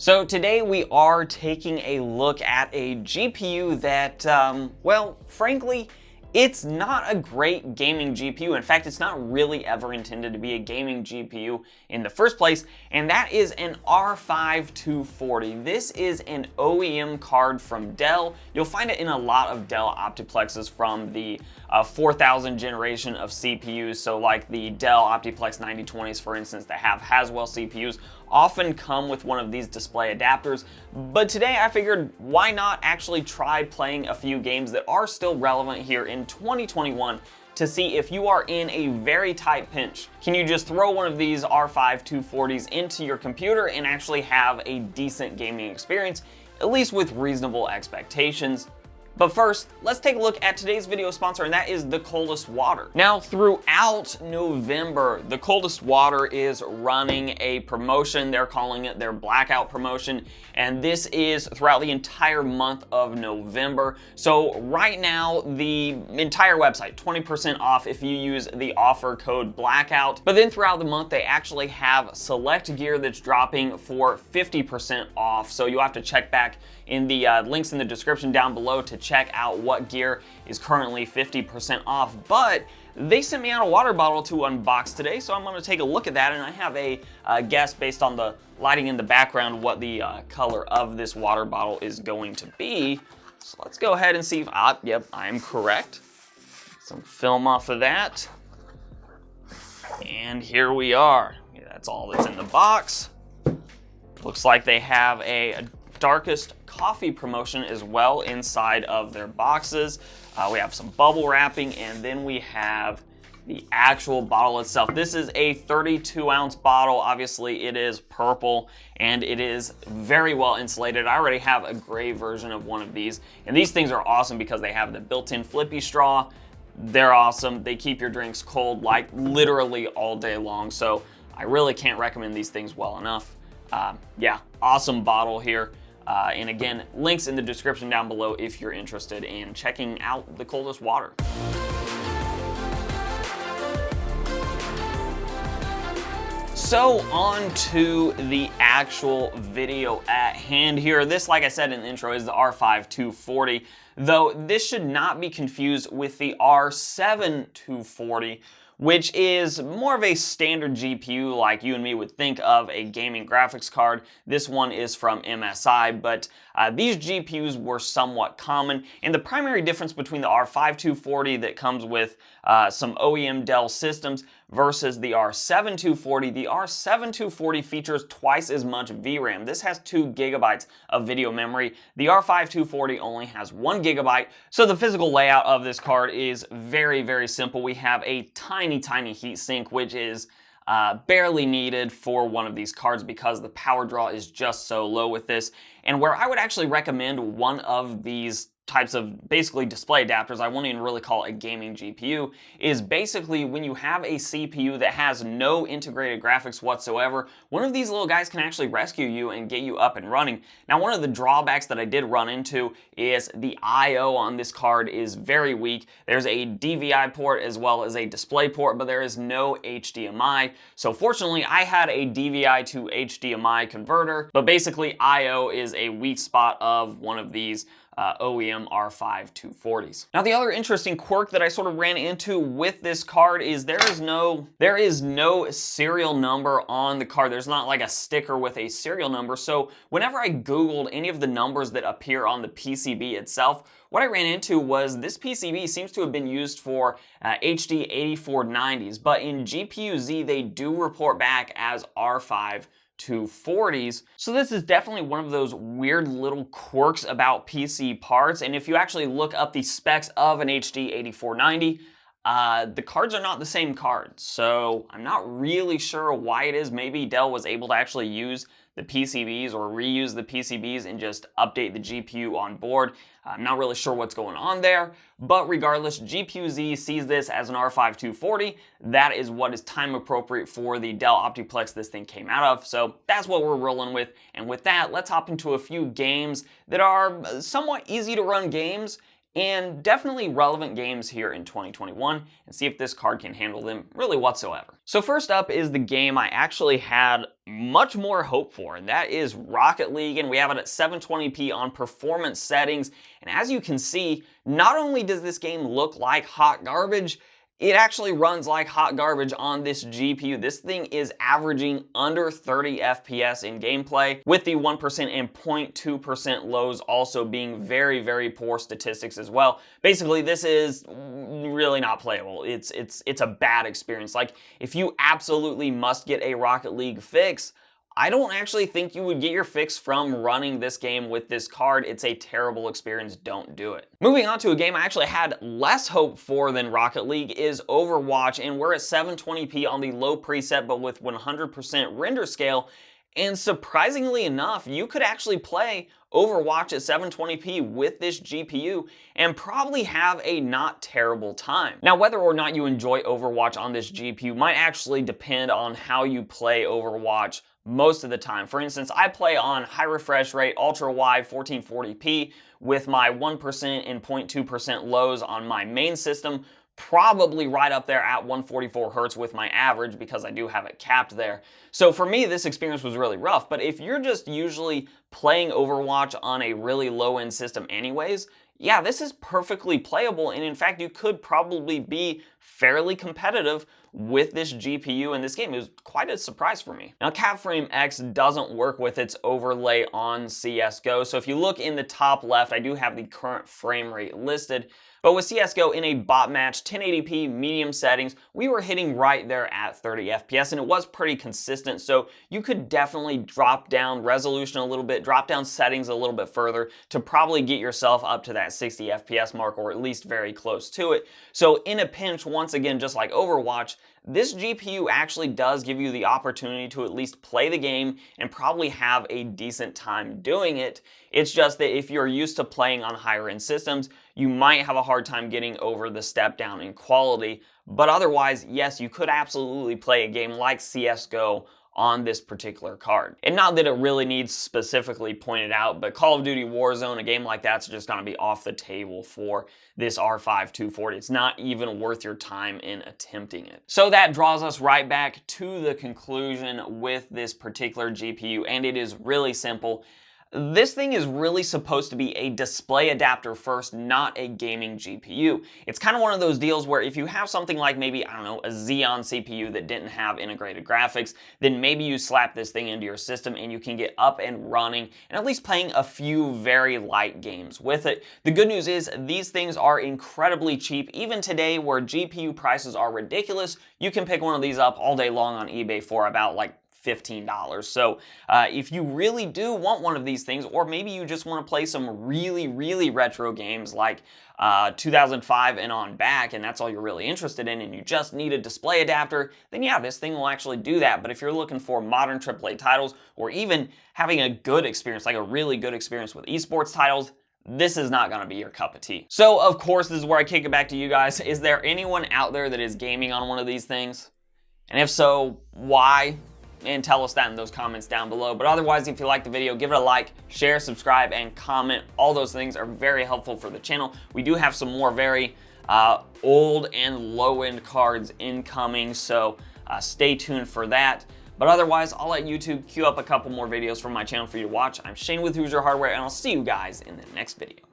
So today we are taking a look at a GPU that, well, frankly, it's not a great gaming GPU. In fact, it's not really ever intended to be a gaming GPU in the first place, and that is an R5 240. This is an OEM card from Dell. You'll find it in a lot of Dell Optiplexes from the 4000 generation of CPUs. So like the Dell Optiplex 9020s, for instance, that have Haswell CPUs, often come with one of these display adapters. But today I figured, why not actually try playing a few games that are still relevant here in 2021 to see if you are in a very tight pinch. Can you just throw one of these R5 240s into your computer and actually have a decent gaming experience, at least with reasonable expectations? But first, let's take a look at today's video sponsor, and that is The Coldest Water. Now, throughout November, The Coldest Water is running a promotion. They're calling it their Blackout promotion, and this is throughout the entire month of November. So right now, the entire website, 20% off if you use the offer code Blackout. But then throughout the month, they actually have select gear that's dropping for 50% off. So you'll have to check back in the links in the description down below to check out what gear is currently 50% off. But they sent me out a water bottle to unbox today, so I'm going to take a look at that, and I have a guess based on the lighting in the background what the color of this water bottle is going to be. So let's go ahead and see if, yep, I am correct. Some film off of that. And here we are. Yeah, that's all that's in the box. Looks like they have a Darkest Coffee promotion as well inside of their boxes. We have some bubble wrapping, and then we have the actual bottle itself. This is a 32-ounce bottle. Obviously, it is purple, and it is very well insulated. I already have a gray version of one of these, and these things are awesome because they have the built-in flippy straw. They're awesome. They keep your drinks cold like literally all day long, so I really can't recommend these things well enough. Yeah, awesome bottle here. And again, links in the description down below if you're interested in checking out The Coldest Water. So on to the actual video at hand here. This, like I said in the intro, is the R5 240, though this should not be confused with the R7 240, which is more of a standard GPU like you and me would think of a gaming graphics card. This one is from MSI, but these GPUs were somewhat common, and the primary difference between the R5 240 that comes with some OEM Dell systems versus the R7 240, the R7 240 features twice as much VRAM. This has 2 gigabytes of video memory. The R5 240 only has 1 gigabyte. So the physical layout of this card is very, very simple. We have a tiny heatsink, which is barely needed for one of these cards because the power draw is just so low with this. And where I would actually recommend one of these types of basically display adapters, I won't even really call it a gaming GPU, is basically when you have a CPU that has no integrated graphics whatsoever, one of these little guys can actually rescue you and get you up and running. Now, one of the drawbacks that I did run into is the I/O on this card is very weak. There's a DVI port as well as a display port, but there is no HDMI. So fortunately, I had a DVI to HDMI converter, but basically I/O is a weak spot of one of these OEM R5 240s. Now, the other interesting quirk that I sort of ran into with this card is there is no serial number on the card. There's not like a sticker with a serial number. So whenever I Googled any of the numbers that appear on the PCB itself, what I ran into was this PCB seems to have been used for HD 8490s, but in GPU-Z, they do report back as R5 240s. So this is definitely one of those weird little quirks about PC parts. And if you actually look up the specs of an HD 8490, the cards are not the same cards. So I'm not really sure why it is. Maybe Dell was able to actually use the PCBs or reuse the PCBs and just update the GPU on board. I'm not really sure what's going on there, but regardless, GPU-Z sees this as an R5 240. That is what is time appropriate for the Dell Optiplex this thing came out of, so that's what we're rolling with. And with that, let's hop into a few games that are somewhat easy to run games and definitely relevant games here in 2021, and see if this card can handle them really whatsoever. So first up is the game I actually had much more hope for, and that is Rocket League, and we have it at 720p on performance settings. And as you can see, not only does this game look like hot garbage, it actually runs like hot garbage on this GPU. This thing is averaging under 30 FPS in gameplay, with the 1% and 0.2% lows also being very, very poor statistics as well. Basically, this is really not playable. It's a bad experience. Like, if you absolutely must get a Rocket League fix, I don't actually think you would get your fix from running this game with this card. It's a terrible experience. Don't do it. Moving on to a game I actually had less hope for than Rocket League is Overwatch, and we're at 720p on the low preset but with 100% render scale. And surprisingly enough, you could actually play Overwatch at 720p with this GPU and probably have a not terrible time. Now, whether or not you enjoy Overwatch on this GPU might actually depend on how you play Overwatch most of the time. For instance, I play on high refresh rate, ultra wide 1440p with my 1% and 0.2% lows on my main system, probably right up there at 144 Hz with my average because I do have it capped there. So for me, this experience was really rough, but if you're just usually playing Overwatch on a really low-end system anyways, yeah, this is perfectly playable, and in fact, you could probably be fairly competitive with this GPU in this game. It was quite a surprise for me. Now, CapFrame X doesn't work with its overlay on CSGO, so if you look in the top left, I do have the current frame rate listed. But with CSGO in a bot match, 1080p medium settings, we were hitting right there at 30 FPS, and it was pretty consistent, so you could definitely drop down resolution a little bit, drop down settings a little bit further to probably get yourself up to that 60 FPS mark, or at least very close to it. So in a pinch, once again, just like Overwatch, this GPU actually does give you the opportunity to at least play the game and probably have a decent time doing it. It's just that if you're used to playing on higher end systems, you might have a hard time getting over the step down in quality. But otherwise, yes, you could absolutely play a game like CSGO on this particular card. And not that it really needs specifically pointed out, but Call of Duty Warzone, a game like that's just gonna be off the table for this R5 240. It's not even worth your time in attempting it. So that draws us right back to the conclusion with this particular GPU, and it is really simple. This thing is really supposed to be a display adapter first, not a gaming GPU. It's kind of one of those deals where if you have something like maybe, I don't know, a Xeon CPU that didn't have integrated graphics, then maybe you slap this thing into your system and you can get up and running and at least playing a few very light games with it. The good news is these things are incredibly cheap. Even today, where GPU prices are ridiculous, you can pick one of these up all day long on eBay for about like $15. So if you really do want one of these things, or maybe you just want to play some really, really retro games like 2005 and on back, and that's all you're really interested in, and you just need a display adapter, then yeah, this thing will actually do that. But if you're looking for modern AAA titles, or even having a good experience, like a really good experience with esports titles, this is not going to be your cup of tea. So of course, this is where I kick it back to you guys. Is there anyone out there that is gaming on one of these things? And if so, why? And tell us that in those comments down below. But otherwise, if you like the video, give it a like, share, subscribe, and comment. All those things are very helpful for the channel. We do have some more very old and low-end cards incoming, so stay tuned for that. But otherwise, I'll let YouTube queue up a couple more videos from my channel for you to watch. I'm Shane with Hoosier Hardware, and I'll see you guys in the next video.